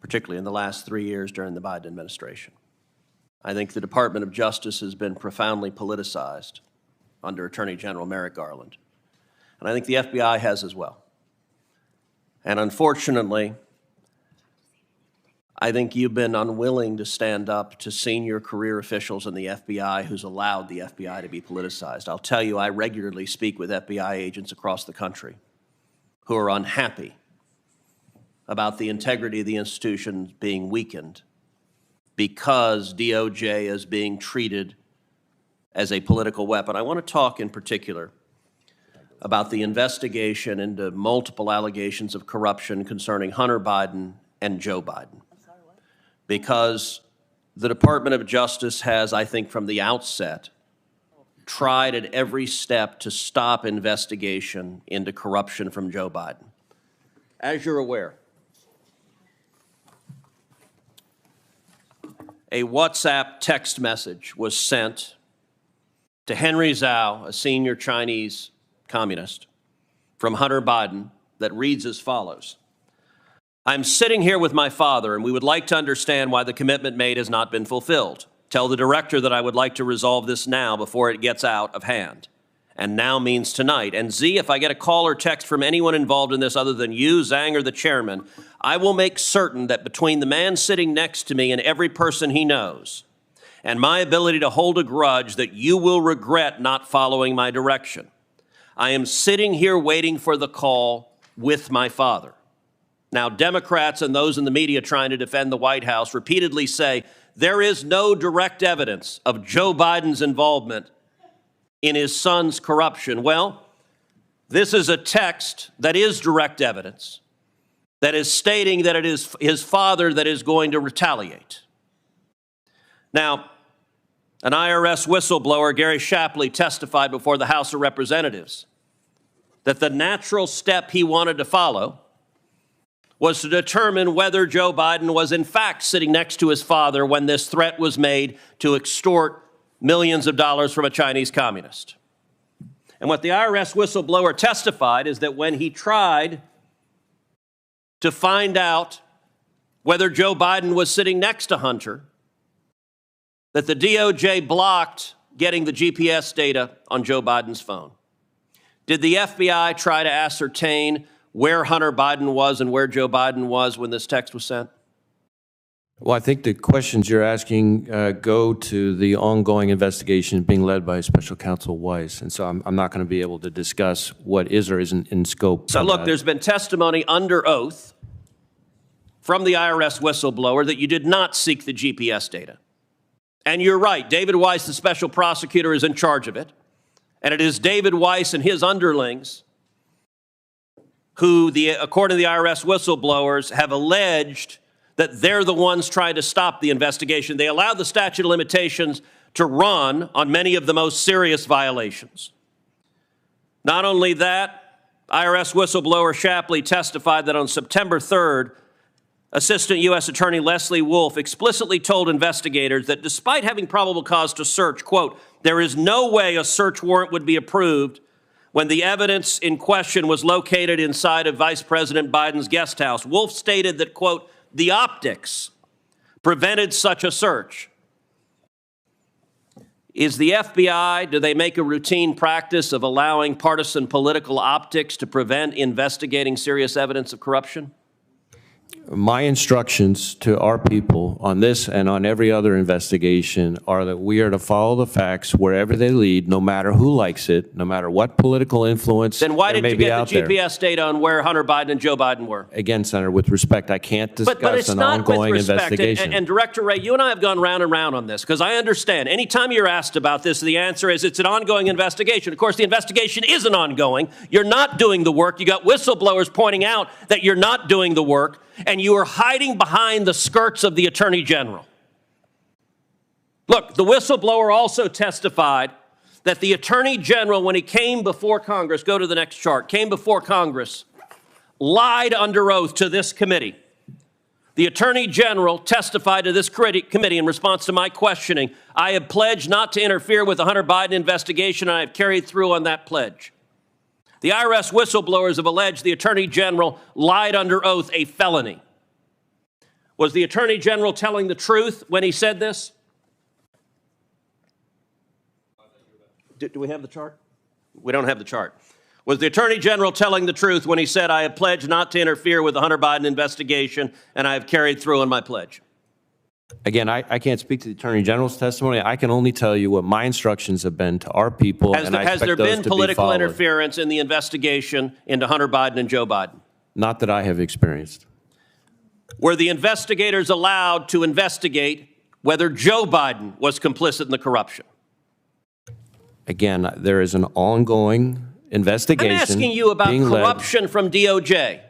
particularly in the last 3 years during the Biden administration. I think the Department of Justice has been profoundly politicized under Attorney General Merrick Garland. And I think the FBI has as well. And unfortunately, I think you've been unwilling to stand up to senior career officials in the FBI who's allowed the FBI to be politicized. I'll tell you, I regularly speak with FBI agents across the country who are unhappy about the integrity of the institution being weakened because DOJ is being treated as a political weapon. I want to talk in particular about the investigation into multiple allegations of corruption concerning Hunter Biden and Joe Biden. Because the Department of Justice has, I think, from the outset, tried at every step to stop investigation into corruption from Joe Biden. As you're aware, a WhatsApp text message was sent to Henry Zhao, a senior Chinese communist, from Hunter Biden that reads as follows: I'm sitting here with my father, and we would like to understand why the commitment made has not been fulfilled. Tell the director that I would like to resolve this now before it gets out of hand. And now means tonight. And Z, if I get a call or text from anyone involved in this other than you, Zhang, or the chairman, I will make certain that between the man sitting next to me and every person he knows, and my ability to hold a grudge, that you will regret not following my direction. I am sitting here waiting for the call with my father. Now, Democrats and those in the media trying to defend the White House repeatedly say there is no direct evidence of Joe Biden's involvement in his son's corruption. Well, this is a text that is direct evidence that is stating that it is his father that is going to retaliate. Now, an IRS whistleblower, Gary Shapley, testified before the House of Representatives that the natural step he wanted to follow was to determine whether Joe Biden was in fact sitting next to his father when this threat was made to extort millions of dollars from a Chinese communist. And what the IRS whistleblower testified is that when he tried to find out whether Joe Biden was sitting next to Hunter, that the DOJ blocked getting the GPS data on Joe Biden's phone. Did the FBI try to ascertain where Hunter Biden was and where Joe Biden was when this text was sent? Well, I think the questions you're asking go to the ongoing investigation being led by Special Counsel Weiss, and so I'm not going to be able to discuss what is or isn't in scope. So look, there's been testimony under oath from the IRS whistleblower that you did not seek the GPS data. And you're right, David Weiss, the special prosecutor, is in charge of it. And it is David Weiss and his underlings who, according to the IRS whistleblowers, have alleged that they're the ones trying to stop the investigation. They allowed the statute of limitations to run on many of the most serious violations. Not only that, IRS whistleblower Shapley testified that on September 3rd, Assistant U.S. Attorney Leslie Wolf explicitly told investigators that despite having probable cause to search, quote, there is no way a search warrant would be approved when the evidence in question was located inside of Vice President Biden's guest house. Wolf stated that, quote, the optics prevented such a search. Is the FBI, do they make a routine practice of allowing partisan political optics to prevent investigating serious evidence of corruption? My instructions to our people on this and on every other investigation are that we are to follow the facts wherever they lead, no matter who likes it, no matter what political influence there may be out there. Then why did you get the GPS data on where Hunter Biden and Joe Biden were? Again, Senator, with respect, I can't discuss an ongoing investigation. And Director Wray, you and I have gone round and round on this because I understand anytime you're asked about this, the answer is it's an ongoing investigation. Of course, the investigation isn't ongoing. You're not doing the work. You got whistleblowers pointing out that you're not doing the work, and you are hiding behind the skirts of the Attorney General. Look, the whistleblower also testified that the Attorney General, when he came before Congress, go to the next chart, came before Congress, lied under oath to this committee. The Attorney General testified to this committee in response to my questioning. I have pledged not to interfere with the Hunter Biden investigation, and I have carried through on that pledge. The IRS whistleblowers have alleged the Attorney General lied under oath, a felony. Was the Attorney General telling the truth when he said this? Do we have the chart? We don't have the chart. Was the Attorney General telling the truth when he said, I have pledged not to interfere with the Hunter Biden investigation, and I have carried through on my pledge? Again, I can't speak to the Attorney General's testimony. I can only tell you what my instructions have been to our people, and I Has there expect those been to be political followed. interference in the investigation into Hunter Biden and Joe Biden? Not that I have experienced. Were the investigators allowed to investigate whether Joe Biden was complicit in the corruption? Again, there is an ongoing investigation. I'm asking you about corruption from DOJ.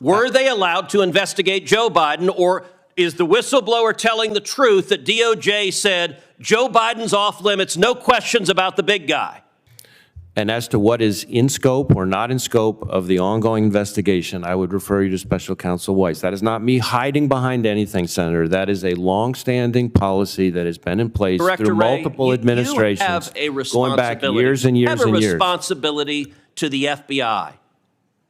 Were they allowed to investigate Joe Biden, or is the whistleblower telling the truth that DOJ said Joe Biden's off limits, no questions about the big guy? And as to what is in scope or not in scope of the ongoing investigation, I would refer you to Special Counsel Weiss. That is not me hiding behind anything, Senator. That is a longstanding policy that has been in place Director through Wray, multiple administrations, you have a going back years and years and years. You have a responsibility to the FBI,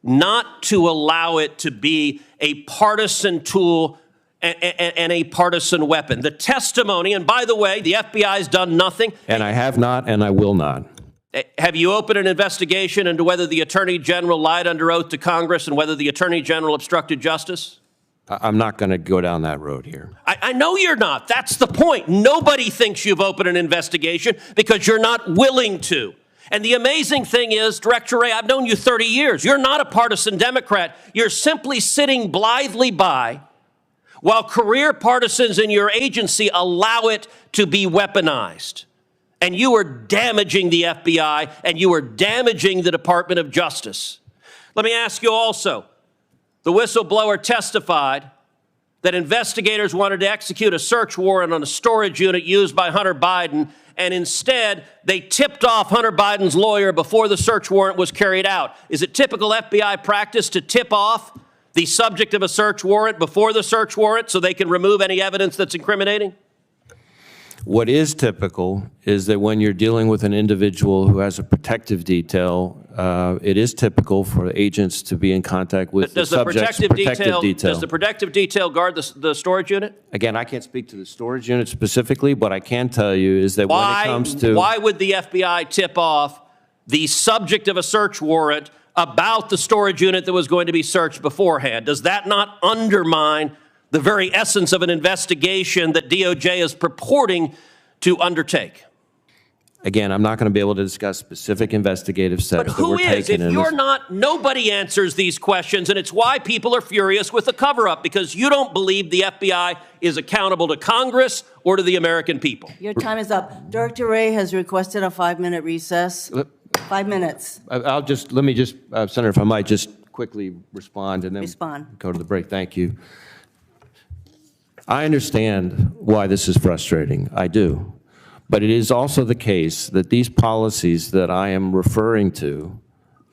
not to allow it to be a partisan tool and a partisan weapon. The testimony, and by the way, the FBI has done nothing. And I have not, and I will not. Have you opened an investigation into whether the Attorney General lied under oath to Congress and whether the Attorney General obstructed justice? I'm not going to go down that road here. I know you're not. That's the point. Nobody thinks you've opened an investigation because you're not willing to. And the amazing thing is, Director Wray, I've known you 30 years. You're not a partisan Democrat. You're simply sitting blithely by while career partisans in your agency allow it to be weaponized. And you are damaging the FBI, and you are damaging the Department of Justice. Let me ask you also, the whistleblower testified that investigators wanted to execute a search warrant on a storage unit used by Hunter Biden, and instead they tipped off Hunter Biden's lawyer before the search warrant was carried out. Is it typical FBI practice to tip off the subject of a search warrant before the search warrant so they can remove any evidence that's incriminating? What is typical is that when you're dealing with an individual who has a protective detail, it is typical for agents to be in contact with the subject's protective detail. Does the protective detail guard the storage unit? Again, I can't speak to the storage unit specifically. What I can tell you is that when it comes to... Why would the FBI tip off the subject of a search warrant about the storage unit that was going to be searched beforehand? Does that not undermine the very essence of an investigation that DOJ is purporting to undertake? Again, I'm not going to be able to discuss specific investigative steps that we're taking. But who is? If you're not, nobody answers these questions, and it's why people are furious with the cover-up, because you don't believe the FBI is accountable to Congress or to the American people. Your time is up. Director Wray has requested a 5-minute recess. 5 minutes. Let me just, Senator, if I might just quickly respond and then go to the break. Thank you. I understand why this is frustrating. I do. But it is also the case that these policies that I am referring to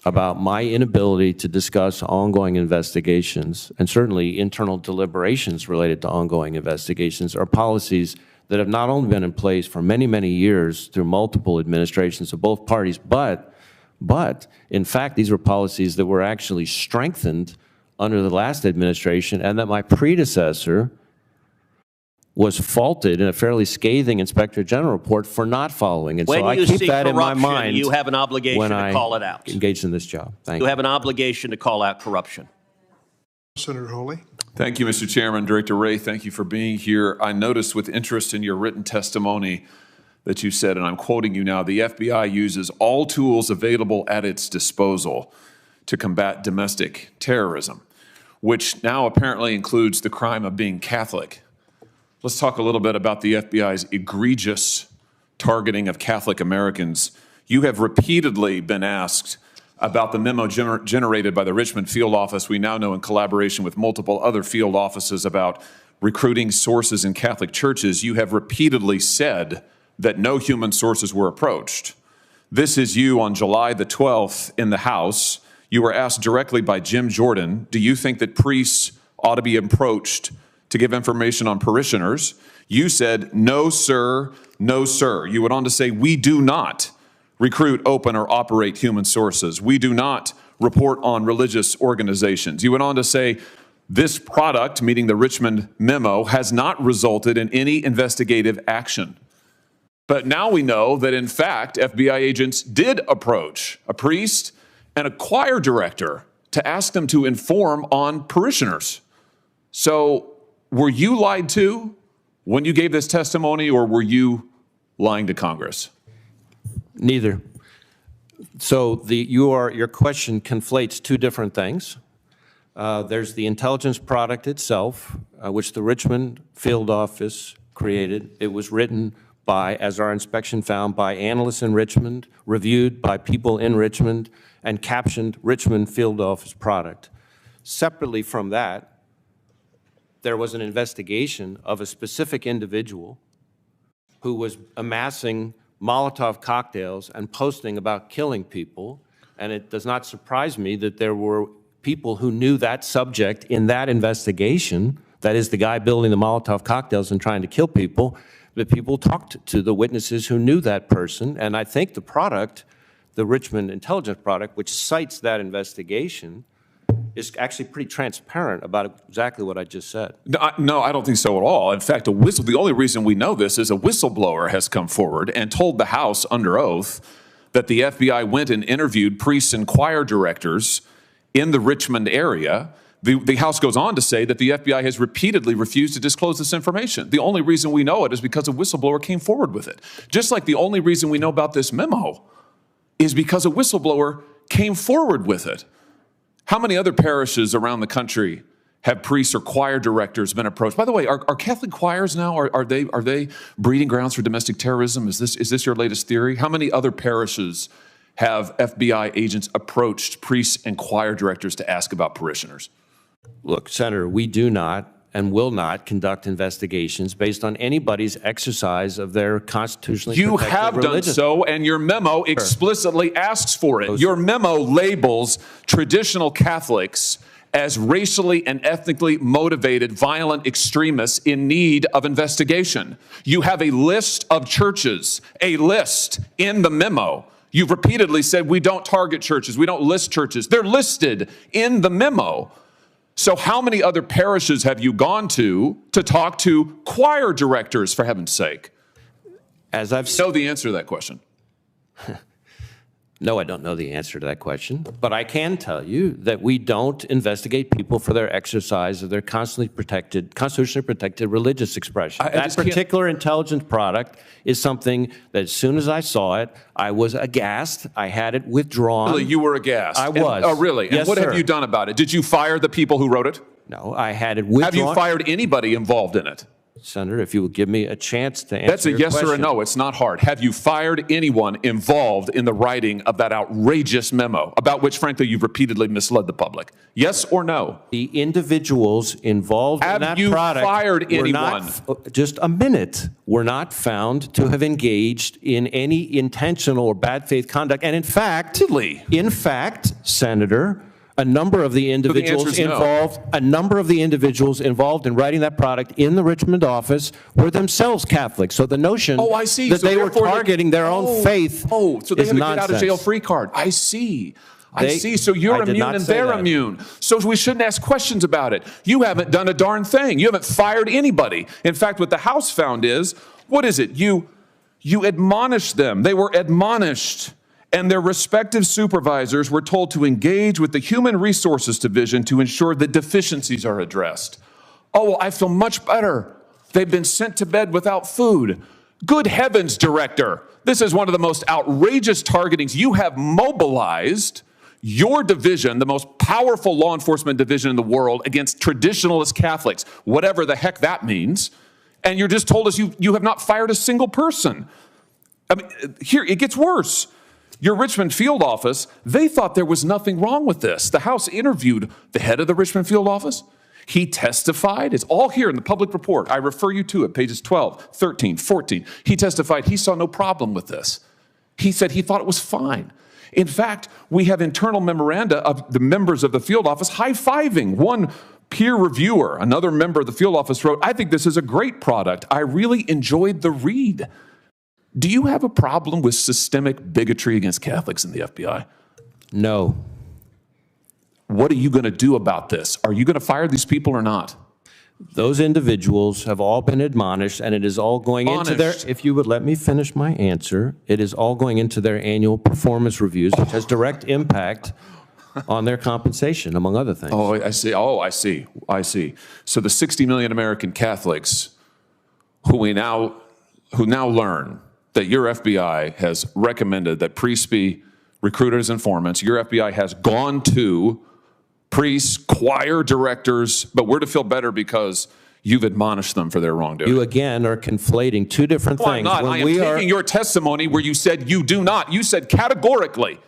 about my inability to discuss ongoing investigations, and certainly internal deliberations related to ongoing investigations, are policies that have not only been in place for many, many years through multiple administrations of both parties, but in fact, these were policies that were actually strengthened under the last administration, and that my predecessor was faulted in a fairly scathing Inspector General report for not following. And so I keep that in my mind. You have an obligation to call it out. Engaged in this job. Thank you. You have an obligation to call out corruption. Senator Hawley. Thank you, Mr. Chairman. Director Wray, thank you for being here. I noticed with interest in your written testimony that you said, and I'm quoting you now, the FBI uses all tools available at its disposal to combat domestic terrorism, which now apparently includes the crime of being Catholic. Let's talk a little bit about the FBI's egregious targeting of Catholic Americans. You have repeatedly been asked about the memo generated by the Richmond field office, we now know in collaboration with multiple other field offices, about recruiting sources in Catholic churches. You have repeatedly said that no human sources were approached. This is you on July the 12th in the House. You were asked directly by Jim Jordan, do you think that priests ought to be approached to give information on parishioners? You said, no, sir, no, sir. You went on to say, we do not recruit, open, or operate human sources. We do not report on religious organizations. You went on to say, This product, meaning the Richmond memo, has not resulted in any investigative action. But now we know that, in fact, FBI agents did approach a priest and a choir director to ask them to inform on parishioners. So were you lied to when you gave this testimony, or were you lying to Congress? Neither. So your question conflates two different things. There's the intelligence product itself, which the Richmond field office created. It was written by, as our inspection found, by analysts in Richmond, reviewed by people in Richmond, and captioned Richmond field office product. Separately from that, there was an investigation of a specific individual who was amassing Molotov cocktails and posting about killing people, and it does not surprise me that there were people who knew that subject in that investigation, that is the guy building the Molotov cocktails and trying to kill people, that people talked to the witnesses who knew that person, and I think the product, the Richmond intelligence product, which cites that investigation, is actually pretty transparent about exactly what I just said. No, I don't think so at all. In fact, the only reason we know this is a whistleblower has come forward and told the House under oath that the FBI went and interviewed priests and choir directors in the Richmond area. The House goes on to say that the FBI has repeatedly refused to disclose this information. The only reason we know it is because a whistleblower came forward with it. Just like the only reason we know about this memo is because a whistleblower came forward with it. How many other parishes around the country have priests or choir directors been approached? By the way, are Catholic choirs now, are they breeding grounds for domestic terrorism? Is this your latest theory? How many other parishes have FBI agents approached priests and choir directors to ask about parishioners? Look, Senator, we do not and will not conduct investigations based on anybody's exercise of their constitutionally protected religion. You have done so, and your memo explicitly asks for it. Your memo labels traditional Catholics as racially and ethnically motivated violent extremists in need of investigation. You have a list of churches, a list in the memo. You've repeatedly said we don't target churches, we don't list churches. They're listed in the memo. So how many other parishes have you gone to talk to choir directors, for heaven's sake? As I've know the answer to that question. No, I don't know the answer to that question, but I can tell you that we don't investigate people for their exercise of their constitutionally protected religious expression. That particular intelligence product is something that as soon as I saw it, I was aghast. I had it withdrawn. Really, you were aghast? I was. Oh, really? Yes, and what sir. have you done about it? Did you fire the people who wrote it? No, I had it withdrawn. Have you fired anybody involved in it? Senator, if you would give me a chance to answer That's a your yes question. or a no. It's not hard. Have you fired anyone involved in the writing of that outrageous memo, about which, frankly, you've repeatedly misled the public? Yes or no? The individuals involved in that Have you product fired were anyone? not, just a minute, were not found to have engaged in any intentional or bad faith conduct. And in fact, Senator, a number of the individuals involved in writing that product in the Richmond office were themselves Catholic. So the notion Oh, I see. that So they were therefore targeting their own faith so they is have a nonsense. get out of jail free card. I see. I see. So I you're did immune not and say they're that. immune. So we shouldn't ask questions about it. You haven't done a darn thing. You haven't fired anybody. In fact, what the House found is, what is it? You admonished them. They were admonished. And their respective supervisors were told to engage with the Human Resources Division to ensure that deficiencies are addressed. Oh, well, I feel much better. They've been sent to bed without food. Good heavens, Director. This is one of the most outrageous targetings. You have mobilized your division, the most powerful law enforcement division in the world, against traditionalist Catholics, whatever the heck that means. And you're just told us you have not fired a single person. I mean, here, it gets worse. Your Richmond field office, they thought there was nothing wrong with this. The House interviewed the head of the Richmond field office. He testified. It's all here in the public report. I refer you to it, pages 12, 13, 14. He testified he saw no problem with this. He said he thought it was fine. In fact, we have internal memoranda of the members of the field office high-fiving. One peer reviewer, another member of the field office wrote, "I think this is a great product. I really enjoyed the read." Do you have a problem with systemic bigotry against Catholics in the FBI? No. What are you going to do about this? Are you going to fire these people or not? Those individuals have all been admonished, and it is all going into their, Admonished. if you would let me finish my answer, it is all going into their annual performance reviews, which has direct impact on their compensation, among other things. Oh, I see. Oh, I see. I see. So the 60 million American Catholics who now learn that your FBI has recommended that priests be recruiters, informants, your FBI has gone to priests, choir directors, but we're to feel better because you've admonished them for their wrongdoing. You again are conflating two different No, I'm things. not. When I am we are- taking your testimony where you said you do not. You said categorically,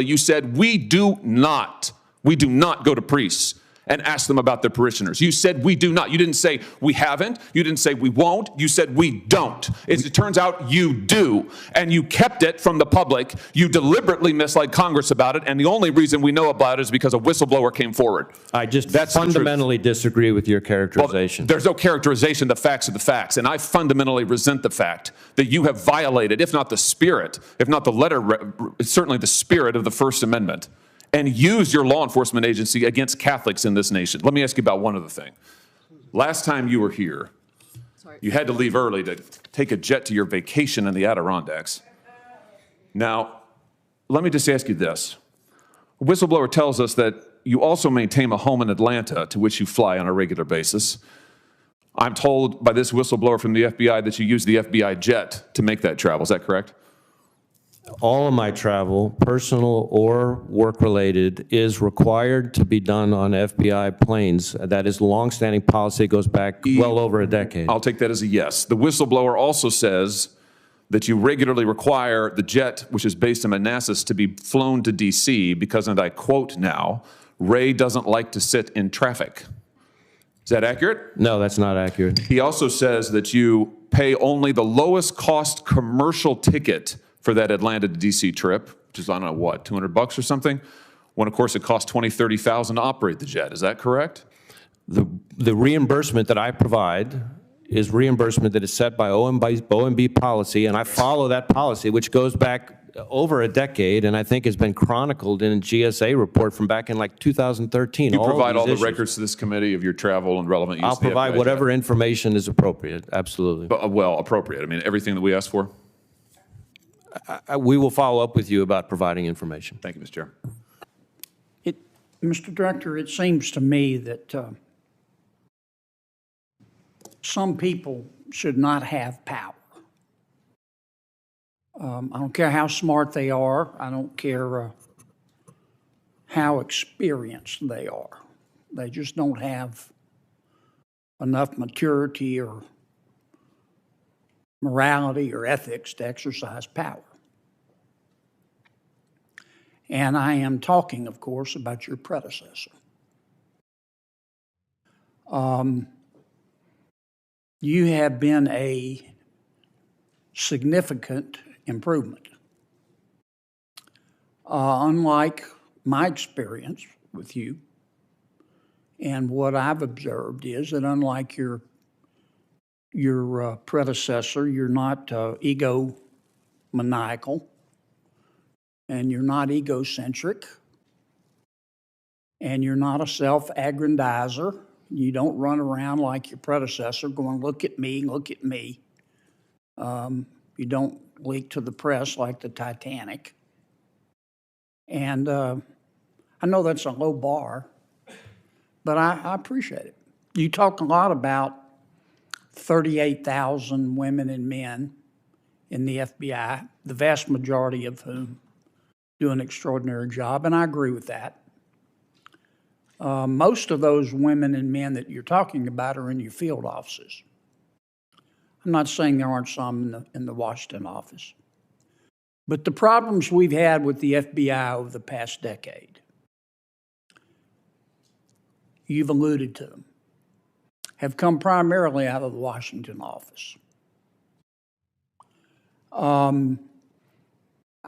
you said we do not go to priests and ask them about their parishioners. You said we do not. You didn't say we haven't. You didn't say we won't. You said we don't. As it turns out, you do. And you kept it from the public. You deliberately misled Congress about it. And the only reason we know about it is because a whistleblower came forward. I just That's the truth. fundamentally disagree with your characterization. Well, there's no characterization. The facts are the facts. And I fundamentally resent the fact that you have violated, if not the spirit, if not the letter, certainly the spirit of the First Amendment, and used your law enforcement agency against Catholics in this nation. Let me ask you about one other thing. Last time you were here, you had to leave early to take a jet to your vacation in the Adirondacks. Now, let me just ask you this. A whistleblower tells us that you also maintain a home in Atlanta to which you fly on a regular basis. I'm told by this whistleblower from the FBI that you use the FBI jet to make that travel. Is that correct? All of my travel, personal or work-related, is required to be done on FBI planes. That is longstanding policy. It goes back well over a decade. I'll take that as a yes. The whistleblower also says that you regularly require the jet, which is based in Manassas, to be flown to D.C. because, and I quote now, Wray doesn't like to sit in traffic. Is that accurate? No, that's not accurate. He also says that you pay only the lowest cost commercial ticket for that Atlanta to D.C. trip, which is, I don't know, what, $200 or something, when, of course, it costs $20,000, $30,000 to operate the jet. Is that correct? The reimbursement that I provide is reimbursement that is set by OMB policy, and I follow that policy, which goes back over a decade, and I think has been chronicled in a GSA report from back in like 2013. You provide all the issues. records to this committee of your travel and relevant use I'll of the provide FBI whatever jet. information is appropriate, absolutely. Well, appropriate. I mean, everything that we asked for. We will follow up with you about providing information. Thank you, Mr. Chair. Mr. Director, it seems to me that some people should not have power. I don't care how smart they are. I don't care how experienced they are. They just don't have enough maturity or morality or ethics to exercise power. And I am talking, of course, about your predecessor. You have been a significant improvement. Unlike my experience with you, and what I've observed is that unlike your predecessor, you're not egomaniacal, and you're not egocentric, and you're not a self-aggrandizer. You don't run around like your predecessor going, look at me, look at me. You don't leak to the press like the Titanic. And I know that's a low bar, but I appreciate it. You talk a lot about 38,000 women and men in the FBI, the vast majority of whom do an extraordinary job, and I agree with that. Most of those women and men that you're talking about are in your field offices. I'm not saying there aren't some in the Washington office. But the problems we've had with the FBI over the past decade, you've alluded to them, have come primarily out of the Washington office.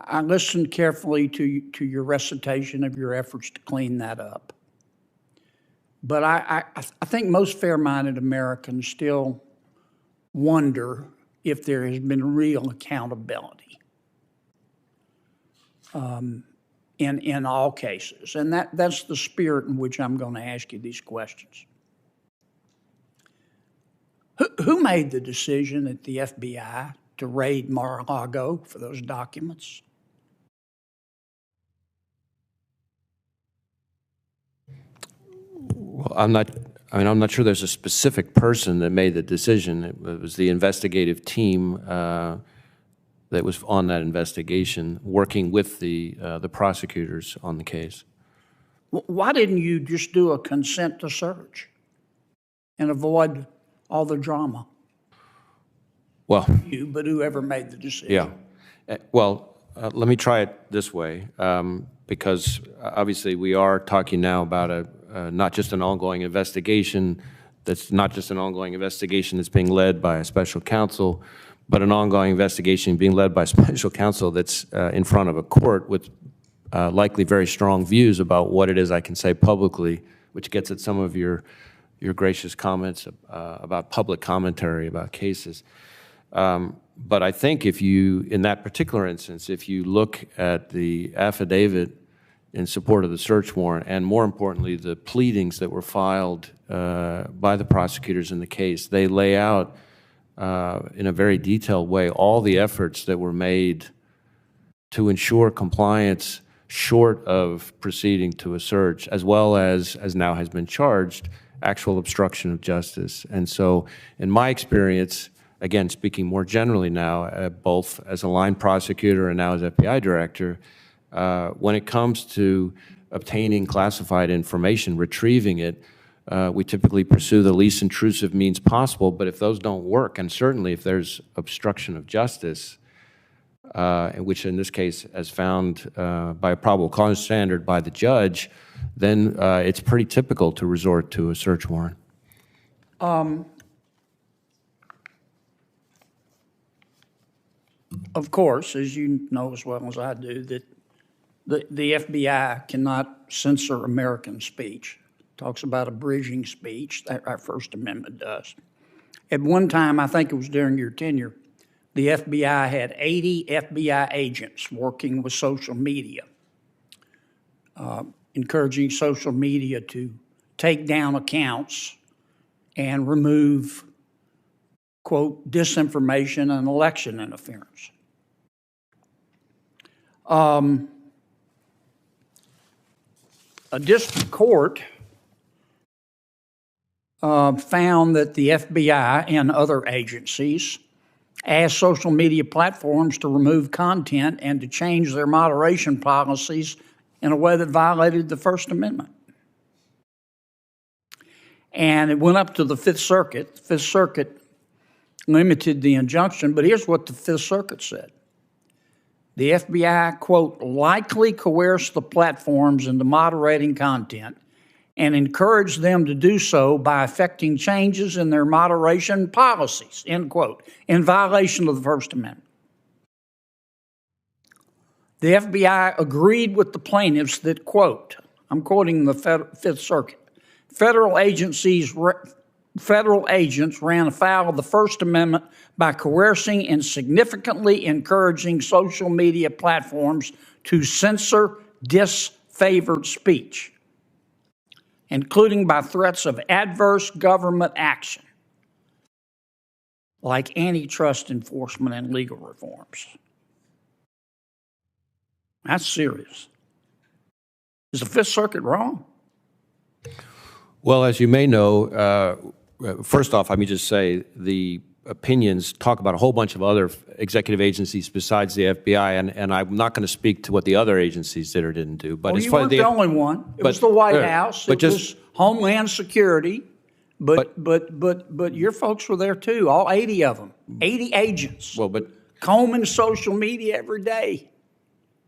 I listened carefully to your recitation of your efforts to clean that up. But I think most fair-minded Americans still wonder if there has been real accountability. in all cases. And that's the spirit in which I'm going to ask you these questions. Who made the decision at the FBI to raid Mar-a-Lago for those documents? Well, I'm not sure there's a specific person that made the decision. It was the investigative team that was on that investigation, working with the prosecutors on the case. Why didn't you just do a consent to search and avoid all the drama? Well, You, but whoever made the decision. yeah. Well, let me try it this way, because obviously we are talking now about not just an ongoing investigation, that's not just an ongoing investigation that's being led by a special counsel, but an ongoing investigation being led by a special counsel that's in front of a court with likely very strong views about what it is I can say publicly, which gets at some of your gracious comments about public commentary about cases. But I think if you, in that particular instance, if you look at the affidavit in support of the search warrant, and more importantly, the pleadings that were filed by the prosecutors in the case, they lay out in a very detailed way all the efforts that were made to ensure compliance short of proceeding to a search, as well as now has been charged, actual obstruction of justice. And so, in my experience, again, speaking more generally now, both as a line prosecutor and now as FBI director, when it comes to obtaining classified information, retrieving it, we typically pursue the least intrusive means possible, but if those don't work, and certainly if there's obstruction of justice, which in this case as found by a probable cause standard by the judge, then it's pretty typical to resort to a search warrant. Of course, as you know as well as I do, that the FBI cannot censor American speech. It talks about abridging speech, that our First Amendment does. At one time, I think it was during your tenure, the FBI had 80 FBI agents working with social media, encouraging social media to take down accounts and remove, quote, disinformation and election interference. A district court found that the FBI and other agencies asked social media platforms to remove content and to change their moderation policies in a way that violated the First Amendment. And it went up to the Fifth Circuit. The Fifth Circuit limited the injunction, but here's what the Fifth Circuit said. The FBI, quote, likely coerced the platforms into moderating content and encouraged them to do so by effecting changes in their moderation policies, end quote, in violation of the First Amendment. The FBI agreed with the plaintiffs that, quote, I'm quoting the Fifth Circuit, federal agents ran afoul of the First Amendment by coercing and significantly encouraging social media platforms to censor disfavored speech, including by threats of adverse government action, like antitrust enforcement and legal reforms. That's serious. Is the Fifth Circuit wrong? Well, as you may know, first off, let me just say the opinions talk about a whole bunch of other executive agencies besides the FBI, and I'm not going to speak to what the other agencies did or didn't do. But well, you weren't the only one. It was the White House. It was Homeland Security. But your folks were there too, all 80 of them, 80 agents. Well, but combing social media every day,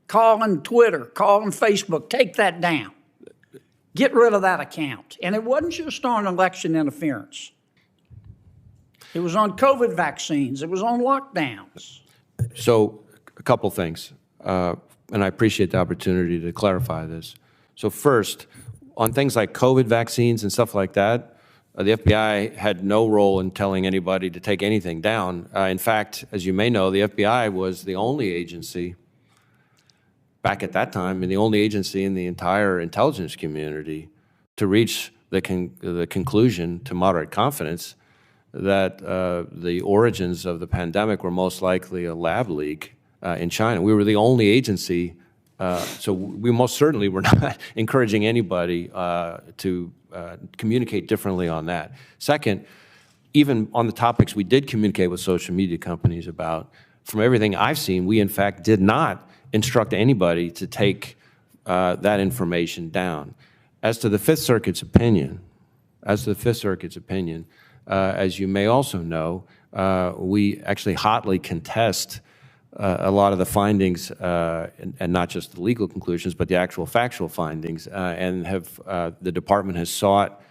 calling Twitter, calling Facebook, take that down. Get rid of that account. And it wasn't just on election interference. It was on COVID vaccines. It was on lockdowns. So a couple things, and I appreciate the opportunity to clarify this. So first, on things like COVID vaccines and stuff like that, the FBI had no role in telling anybody to take anything down. In fact, as you may know, the FBI was the only agency back at that time, and the only agency in the entire intelligence community to reach the conclusion to moderate confidence that the origins of the pandemic were most likely a lab leak in China. We were the only agency, so we most certainly were not encouraging anybody to communicate differently on that. Second, even on the topics we did communicate with social media companies about, from everything I've seen, we in fact did not instruct anybody to take that information down. As to the Fifth Circuit's opinion, as you may also know, we actually hotly contest a lot of the findings, and not just the legal conclusions, but the actual factual findings, and the department has sought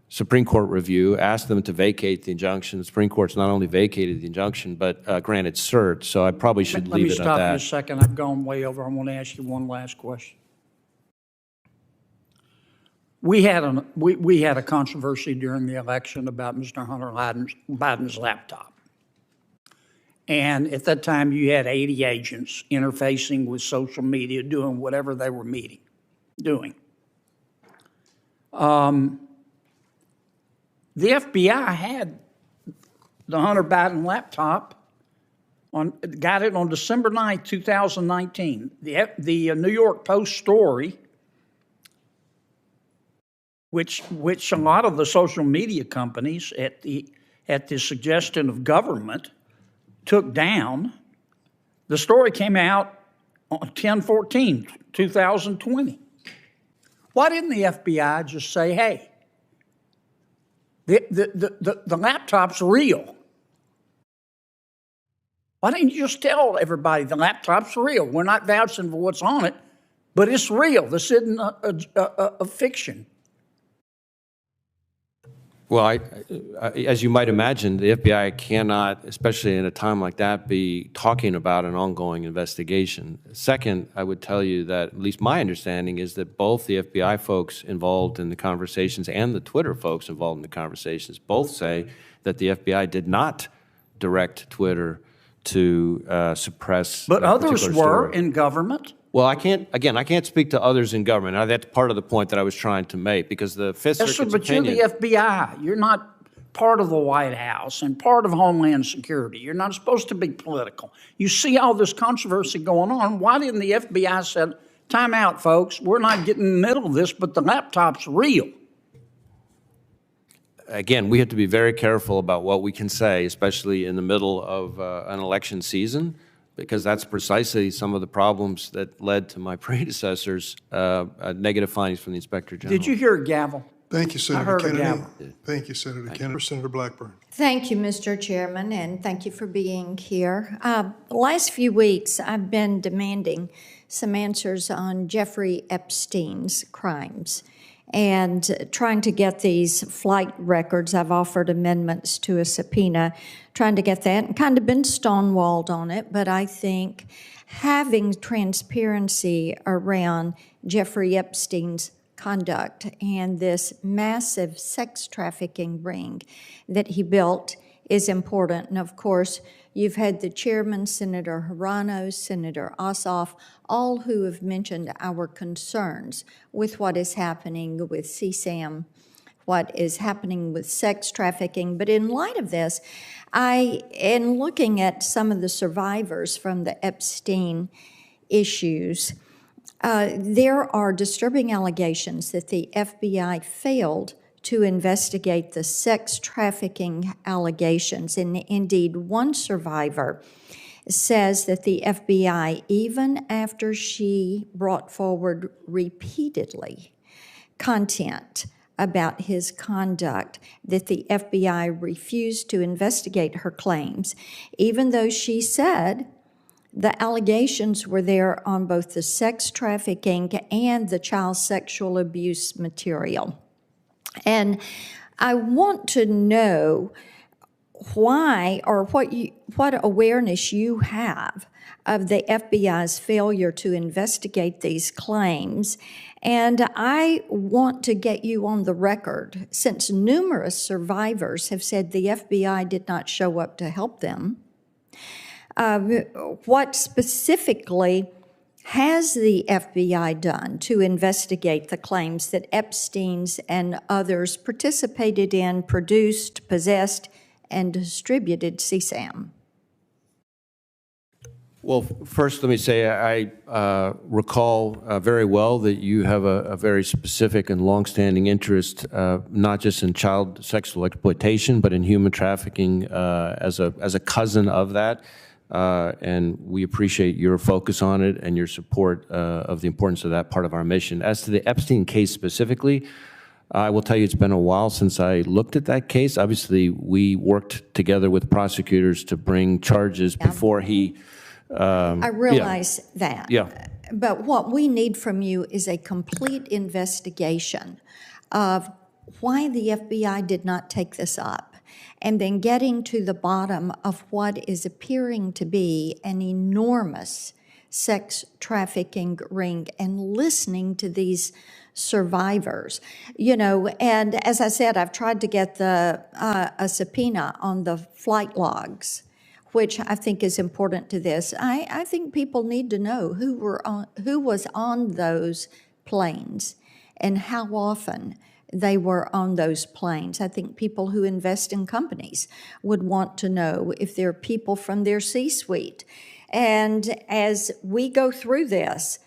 Supreme Court review, asked them to vacate the injunction. The Supreme Court's not only vacated the injunction, but granted cert, so I probably should leave it at that. Let me stop you a second. I've gone way over. I want to ask you one last question. We had a controversy during the election about Mr. Hunter Biden's laptop. And at that time, you had 80 agents interfacing with social media, doing whatever they were doing. The FBI had the Hunter Biden laptop, got it on December 9th, 2019. The New York Post story, which a lot of the social media companies at the suggestion of government took down, the story came out on 10/14/2020. Why didn't the FBI just say, hey, the laptop's real? Why didn't you just tell everybody the laptop's real? We're not vouching for what's on it, but it's real. This isn't a fiction. Well, as you might imagine, the FBI cannot, especially in a time like that, be talking about an ongoing investigation. Second, I would tell you that at least my understanding is that both the FBI folks involved in the conversations and the Twitter folks involved in the conversations both say that the FBI did not direct Twitter to suppress. But others were in government. Well, I can't speak to others in government. That's part of the point that I was trying to make, because the Fifth Circuit's opinion. But you're the FBI. You're not part of the White House and part of Homeland Security. You're not supposed to be political. You see all this controversy going on. Why didn't the FBI say, time out, folks, we're not getting in the middle of this, but the laptop's real? Again, we have to be very careful about what we can say, especially in the middle of an election season, because that's precisely some of the problems that led to my predecessors' negative findings from the Inspector General. Did you hear a gavel? Thank you, Senator heard a Kennedy. gavel. Thank you, Senator Kennedy. Senator Blackburn. Thank you, Mr. Chairman, and thank you for being here. The last few weeks, I've been demanding some answers on Jeffrey Epstein's crimes and trying to get these flight records. I've offered amendments to a subpoena, trying to get that, and kind of been stonewalled on it, but I think having transparency around Jeffrey Epstein's conduct and this massive sex trafficking ring that he built is important. And of course, you've had the chairman, Senator Hirano, Senator Ossoff, all who have mentioned our concerns with what is happening with CSAM, what is happening with sex trafficking. But in light of this, in looking at some of the survivors from the Epstein issues, there are disturbing allegations that the FBI failed to investigate the sex trafficking allegations. And indeed, one survivor says that the FBI, even after she brought forward repeatedly content about his conduct, that the FBI refused to investigate her claims, even though she said the allegations were there on both the sex trafficking and the child sexual abuse material. And I want to know why, or what awareness you have of the FBI's failure to investigate these claims. And I want to get you on the record, since numerous survivors have said the FBI did not show up to help them. What specifically has the FBI done to investigate the claims that Epstein's and others participated in, produced, possessed, and distributed CSAM? Well, first, let me say I recall very well that you have a very specific and longstanding interest, not just in child sexual exploitation, but in human trafficking as a cousin of that. And we appreciate your focus on it and your support of the importance of that part of our mission. As to the Epstein case specifically, I will tell you it's been a while since I looked at that case. Obviously, we worked together with prosecutors to bring charges before he... I realize that. Yeah. But what we need from you is a complete investigation of why the FBI did not take this up, and then getting to the bottom of what is appearing to be an enormous sex trafficking ring and listening to these survivors. You know, and as I said, I've tried to get a subpoena on the flight logs, which I think is important to this. I think people need to know who was on those planes and how often they were on those planes. I think people who invest in companies would want to know if there are people from their C-suite. And as we go through this,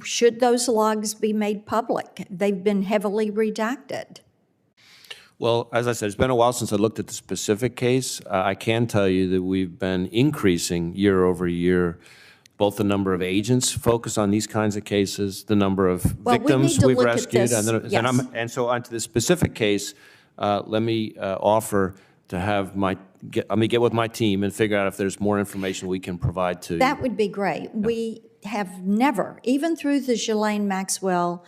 should those logs be made public? They've been heavily redacted. Well, as I said, it's been a while since I looked at the specific case. I can tell you that we've been increasing year over year, both the number of agents focused on these kinds of cases, the number of victims we've rescued. And so onto the specific case, let me offer to have let me get with my team and figure out if there's more information we can provide to you. That would be great. Yeah. We have never, even through the Ghislaine Maxwell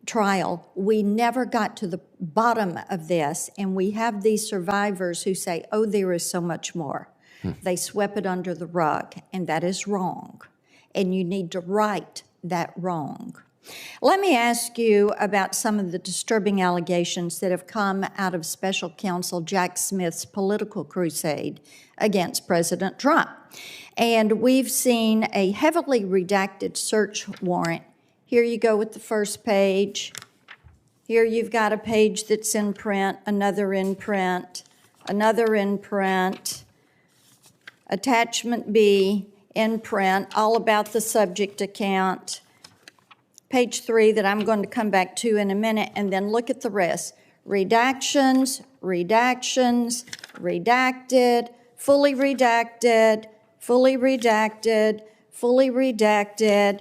trial, we never got to the bottom of this, and we have these survivors who say, oh, there is so much more. They swept it under the rug, and that is wrong, and you need to right that wrong. Let me ask you about some of the disturbing allegations that have come out of Special Counsel Jack Smith's political crusade against President Trump. And we've seen a heavily redacted search warrant. Here you go with the first page. Here you've got a page that's in print, another in print, another in print. Attachment B, in print, all about the subject account. Page 3 that I'm going to come back to in a minute, and then look at the rest. Redactions, redactions, redacted, fully redacted, fully redacted, fully redacted,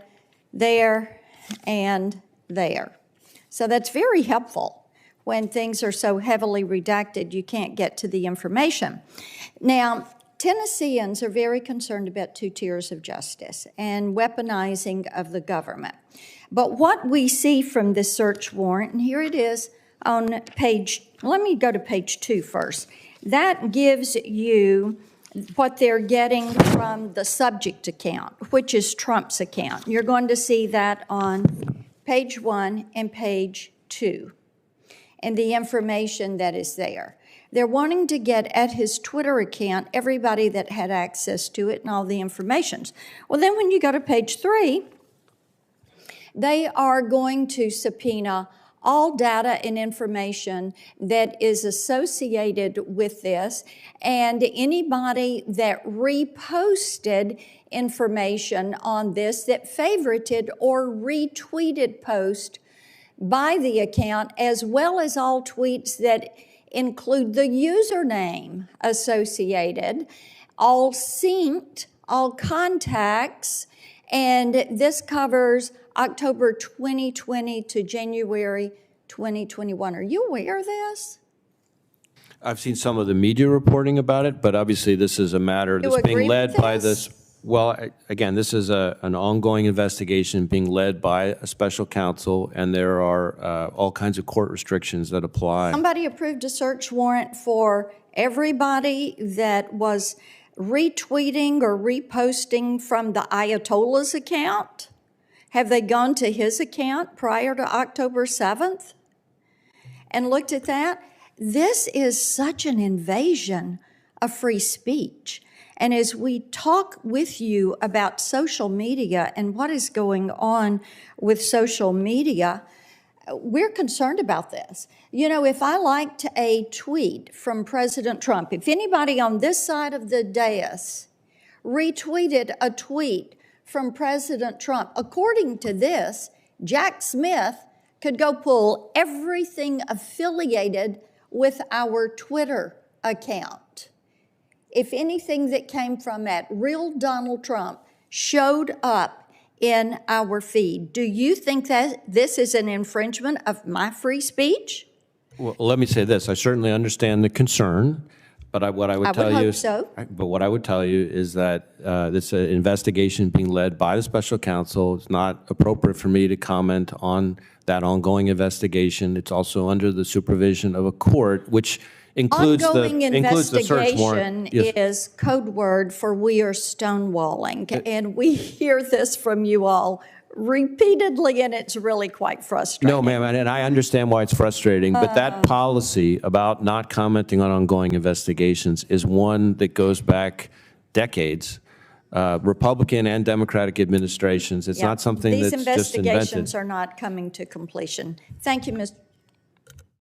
there and there. So that's very helpful. When things are so heavily redacted, you can't get to the information. Now, Tennesseans are very concerned about two tiers of justice and weaponizing of the government. But what we see from this search warrant, and here it is on page, let me go to page 2 first. That gives you what they're getting from the subject account, which is Trump's account. You're going to see that on page 1 and page 2, and the information that is there. They're wanting to get at his Twitter account everybody that had access to it and all the information. Well, then when you go to page 3, they are going to subpoena all data and information that is associated with this, and anybody that reposted information on this that favorited or retweeted post by the account, as well as all tweets that include the username associated, all synced, all contacts, and this covers October 2020 to January 2021. Are you aware of this? I've seen some of the media reporting about it, but obviously this is a matter that's being led by this. Well, again, this is an ongoing investigation being led by a special counsel, and there are all kinds of court restrictions that apply. Somebody approved a search warrant for everybody that was retweeting or reposting from the Ayatollah's account. Have they gone to his account prior to October 7th and looked at that? This is such an invasion of free speech. And as we talk with you about social media and what is going on with social media, we're concerned about this. You know, if I liked a tweet from President Trump, if anybody on this side of the dais retweeted a tweet from President Trump, according to this, Jack Smith could go pull everything affiliated with our Twitter account. If anything that came from that real Donald Trump showed up in our feed, do you think that this is an infringement of my free speech? Well, let me say this. I certainly understand the concern, but what I would tell you hope so. But what I would tell you is that this investigation being led by the special counsel. It's not appropriate for me to comment on that ongoing investigation. It's also under the supervision of a court, which includes Ongoing the search warrant. investigation is code word for we are stonewalling, and we hear this from you all repeatedly, and it's really quite frustrating. No, ma'am, and I understand why it's frustrating, but that policy about not commenting on ongoing investigations is one that goes back decades. Republican and Democratic administrations. It's Yeah. not something These that's just invented. investigations are not coming to completion. Thank you, Mr.